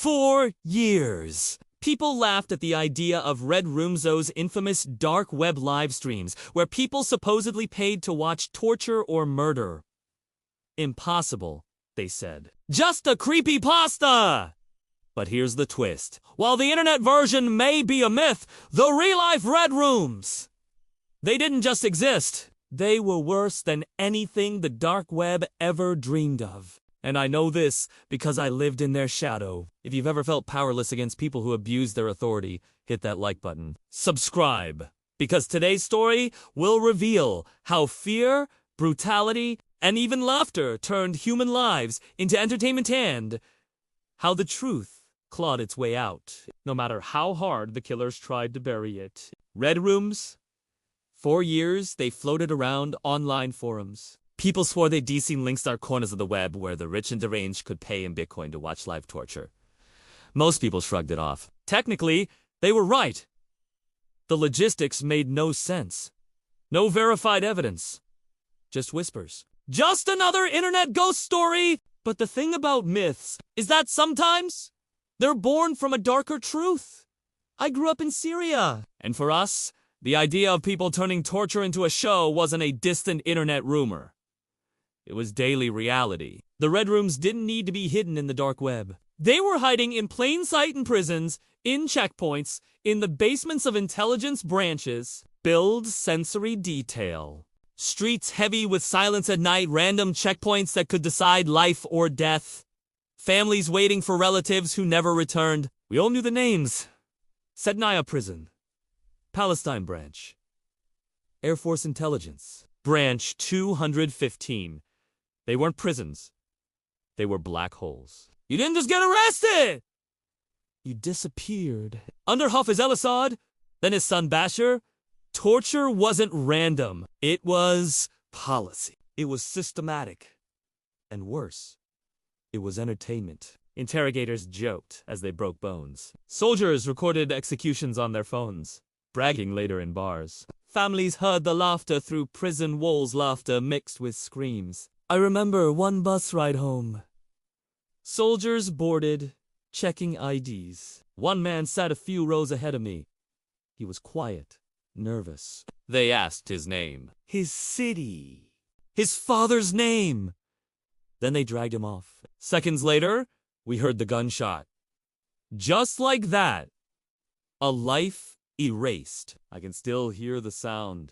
For years, people laughed at the idea of Red Room's infamous dark web live streams where people supposedly paid to watch torture or murder. Impossible, they said. Just a creepypasta! But here's the twist. While the internet version may be a myth, the real-life Red Rooms, they didn't just exist. They were worse than anything the dark web ever dreamed of. And I know this because I lived in their shadow. If you've ever felt powerless against people who abuse their authority, hit that like button. Subscribe, because today's story will reveal how fear, brutality, and even laughter turned human lives into entertainment, and how the truth clawed its way out, no matter how hard the killers tried to bury it. Red Rooms? For years, they floated around online forums. People swore they'd seen links dark corners of the web where the rich and deranged could pay in Bitcoin to watch live torture. Most people shrugged it off. Technically, they were right. The logistics made no sense. No verified evidence. Just whispers. Just another internet ghost story! But the thing about myths is that sometimes they're born from a darker truth. I grew up in Syria, and for us, the idea of people turning torture into a show wasn't a distant internet rumor. It was daily reality. The Red Rooms didn't need to be hidden in the dark web. They were hiding in plain sight in prisons, in checkpoints, in the basements of intelligence branches. Build sensory detail. Streets heavy with silence at night, random checkpoints that could decide life or death. Families waiting for relatives who never returned. We all knew the names. Sednaya Prison. Palestine Branch. Air Force Intelligence. Branch 215. They weren't prisons. They were black holes. You didn't just get arrested! You disappeared. Under Hafiz el-Assad, then his son Bashar, torture wasn't random. It was policy. It was systematic. And worse, it was entertainment. Interrogators joked as they broke bones. Soldiers recorded executions on their phones, bragging later in bars. Families heard the laughter through prison walls, laughter mixed with screams. I remember one bus ride home. Soldiers boarded, checking IDs. One man sat a few rows ahead of me. He was quiet, nervous. They asked his name, his city, his father's name. Then they dragged him off. Seconds later, we heard the gunshot. Just like that, a life erased. I can still hear the sound.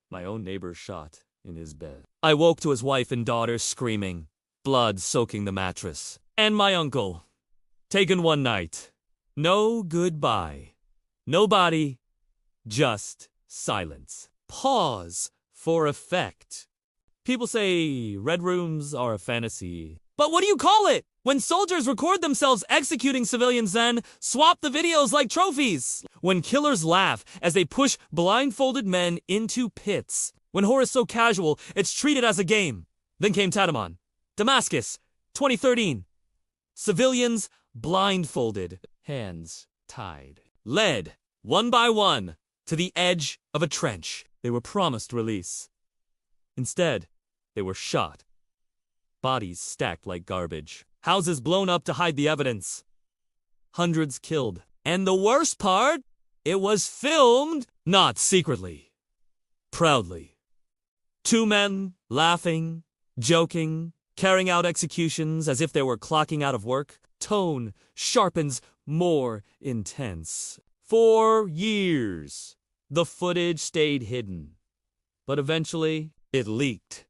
My own neighbor shot in his bed. I woke to his wife and daughter screaming, blood soaking the mattress. And my uncle, taken one night. No goodbye. No body, just silence. Pause for effect. People say Red Rooms are a fantasy. But what do you call it? When soldiers record themselves executing civilians, then swap the videos like trophies. When killers laugh as they push blindfolded men into pits. When horror is so casual, it's treated as a game. Then came Tataman, Damascus, 2013. Civilians blindfolded, hands tied. Led, one by one, to the edge of a trench. They were promised release. Instead, they were shot. Bodies stacked like garbage. Houses blown up to hide the evidence. Hundreds killed. And the worst part? It was filmed, not secretly. Proudly. Two men, laughing, joking, carrying out executions as if they were clocking out of work. Tone sharpens, more intense. For years, the footage stayed hidden. But eventually, it leaked.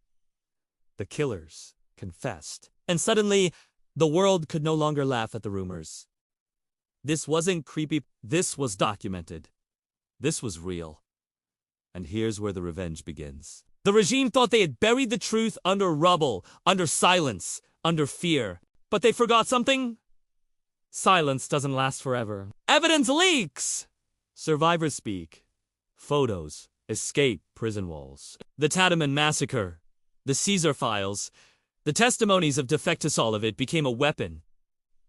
The killers confessed. And suddenly, the world could no longer laugh at the rumors. This wasn't creepy. This was documented. This was real. And here's where the revenge begins. The regime thought they had buried the truth under rubble, under silence, under fear. But they forgot something? Silence doesn't last forever. Evidence leaks! Survivors speak. Photos escape prison walls. The Tataman massacre, the Caesar files, the testimonies of defectors, all of it became a weapon.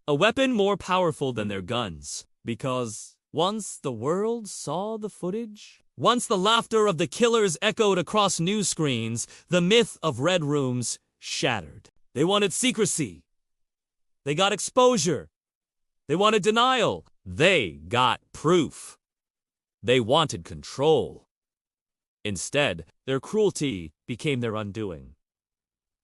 A weapon more powerful than their guns. Because once the world saw the footage, once the laughter of the killers echoed across news screens, the myth of Red Rooms shattered. They wanted secrecy. They got exposure. They wanted denial. They got proof. They wanted control. Instead, their cruelty became their undoing.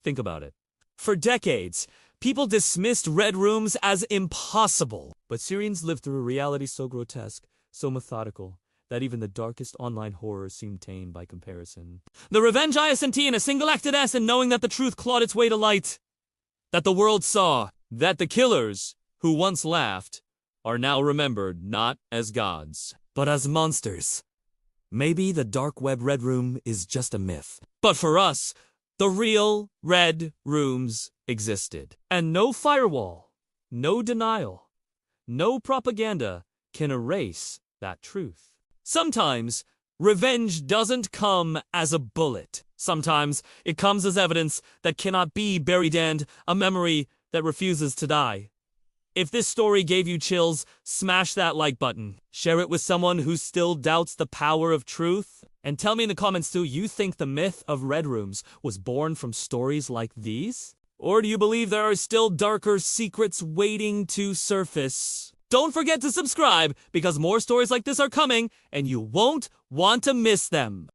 Think about it. For decades, people dismissed red rooms as impossible. But Syrians lived through a reality so grotesque, so methodical, that even the darkest online horror seemed tame by comparison. The revenge ISNT in a single-acted S, and knowing that the truth clawed its way to light. That the world saw that the killers, who once laughed, are now remembered not as gods, but as monsters. Maybe the dark web red room is just a myth. But for us, the real red rooms existed. And no firewall, no denial, no propaganda can erase that truth. Sometimes, revenge doesn't come as a bullet. Sometimes, it comes as evidence that cannot be buried and a memory that refuses to die. If this story gave you chills, smash that like button. Share it with someone who still doubts the power of truth. And tell me in the comments, do you think the myth of red rooms was born from stories like these? Or do you believe there are still darker secrets waiting to surface? Don't forget to subscribe, because more stories like this are coming, and you won't want to miss them.